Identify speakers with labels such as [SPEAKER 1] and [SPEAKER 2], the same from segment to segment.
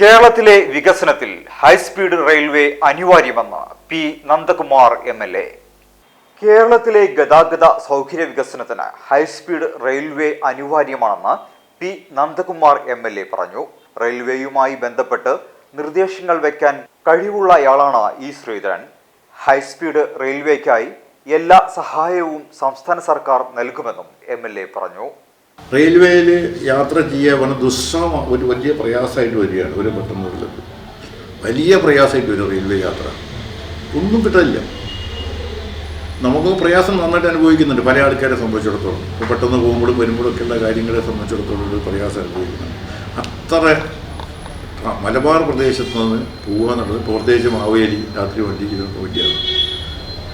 [SPEAKER 1] കേരളത്തിലെ വികസനത്തിൽ high speed railway അനിവാര്യമെന്ന് പി നന്ദകുമാർ MLA. കേരളത്തിലെ ഗതാഗത സൗകര്യ വികസനത്തിന് ഹൈസ്പീഡ് റെയിൽവേ അനിവാര്യമാണെന്ന് പി നന്ദകുമാർ MLA പറഞ്ഞു. റെയിൽവേയുമായി ബന്ധപ്പെട്ട് നിർദ്ദേശങ്ങൾ വയ്ക്കാൻ കഴിവുള്ളയാളാണ് ഇ ശ്രീധരൻ. ഹൈസ്പീഡ് റെയിൽവേക്കായി എല്ലാ സഹായവും സംസ്ഥാന സർക്കാർ നൽകുമെന്നും MLA പറഞ്ഞു.
[SPEAKER 2] റെയിൽവേയിൽ യാത്ര ചെയ്യാൻ ദുസ്സഹം ഒരു വലിയ പ്രയാസമായിട്ട് വരികയാണ്. ഒരു പെട്ടെന്നുള്ളത് വലിയ പ്രയാസമായിട്ട് വരും റെയിൽവേ യാത്ര. ഒന്നും കിട്ടില്ല. നമുക്ക് പ്രയാസം നന്നായിട്ട് അനുഭവിക്കുന്നുണ്ട് പല ആൾക്കാരെ സംബന്ധിച്ചിടത്തോളം. ഇപ്പോൾ പെട്ടെന്ന് പോകുമ്പോഴും വരുമ്പോഴൊക്കെയുള്ള കാര്യങ്ങളെ സംബന്ധിച്ചിടത്തോളം ഒരു പ്രയാസം അനുഭവിക്കുന്നുണ്ട്. അത്ര മലബാർ പ്രദേശത്ത് നിന്ന് പോകുക എന്നുള്ളത് പ്രത്യേകിച്ച് മാവേലി രാത്രി വണ്ടിക്ക് വേണ്ടിയാണ്.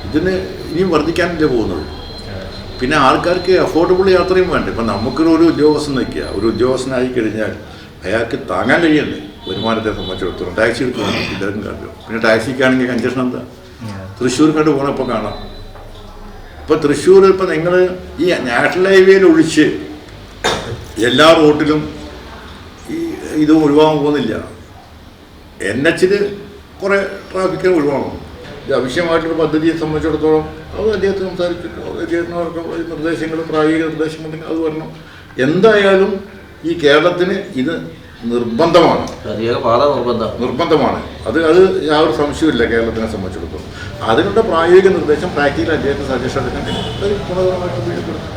[SPEAKER 2] ഇതിന് ഇനിയും വർദ്ധിക്കാനല്ലേ പോകുന്നത്. പിന്നെ ആൾക്കാർക്ക് അഫോർഡബിൾ യാത്രയും വേണ്ട. ഇപ്പം നമുക്കൊരു ഉദ്യോഗസ്ഥൻ നിൽക്കുക, ഒരു ഉദ്യോഗസ്ഥനായി കഴിഞ്ഞാൽ അയാൾക്ക് താങ്ങാൻ കഴിയണ്ടേ വരുമാനത്തെ സംബന്ധിച്ചിടത്തോളം. ടാക്സി എടുക്കണം ഇദ്ദേഹം കാട്ടും. പിന്നെ ടാക്സിക്കാണെങ്കിൽ കൺജഷൻ എന്താ തൃശ്ശൂർ കണ്ട് പോകണപ്പോൾ കാണാം. ഇപ്പോൾ തൃശ്ശൂർ ഇപ്പം നിങ്ങൾ ഈ നാഷണൽ ഹൈവേയിൽ ഒഴിച്ച് എല്ലാ റോട്ടിലും ഇത് ഒഴിവാകാൻ പോകുന്നില്ല. NH കുറേ ട്രാഫിക്കിന് ഒഴിവാകും. ഇത് ആവശ്യമായിട്ടുള്ള പദ്ധതിയെ സംബന്ധിച്ചിടത്തോളം അത് അദ്ദേഹത്തിന് സംസാരിച്ചിട്ട് അദ്ദേഹത്തിനവർക്ക് നിർദ്ദേശങ്ങളും പ്രായോഗിക നിർദ്ദേശങ്ങളുണ്ടെങ്കിൽ അത് വരണം. എന്തായാലും ഈ കേരളത്തിന് ഇത് നിർബന്ധമാണ്. അത് യാതൊരു സംശയമില്ല കേരളത്തിനെ സംബന്ധിച്ചിടത്തോളം. അതിനുള്ള പ്രായോഗിക നിർദ്ദേശം പ്രാക്ടിക്കൽ അദ്ദേഹത്തിന് സജഷൻ എടുക്കണമെങ്കിൽ അത് ഗുണകരമായിട്ട് ഉപയോഗപ്പെടുത്തും.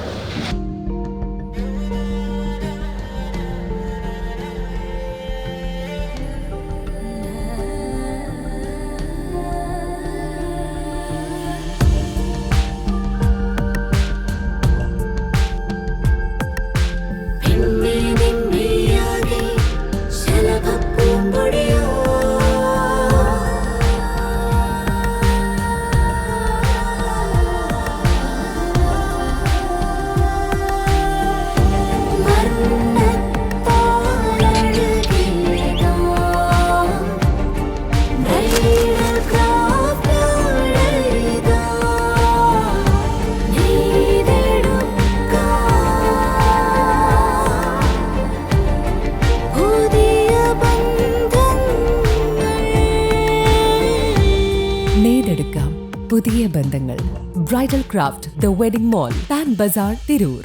[SPEAKER 3] പുതിയ ബന്ധങ്ങൾ bridal craft the wedding mall Pan Bazar Tirur.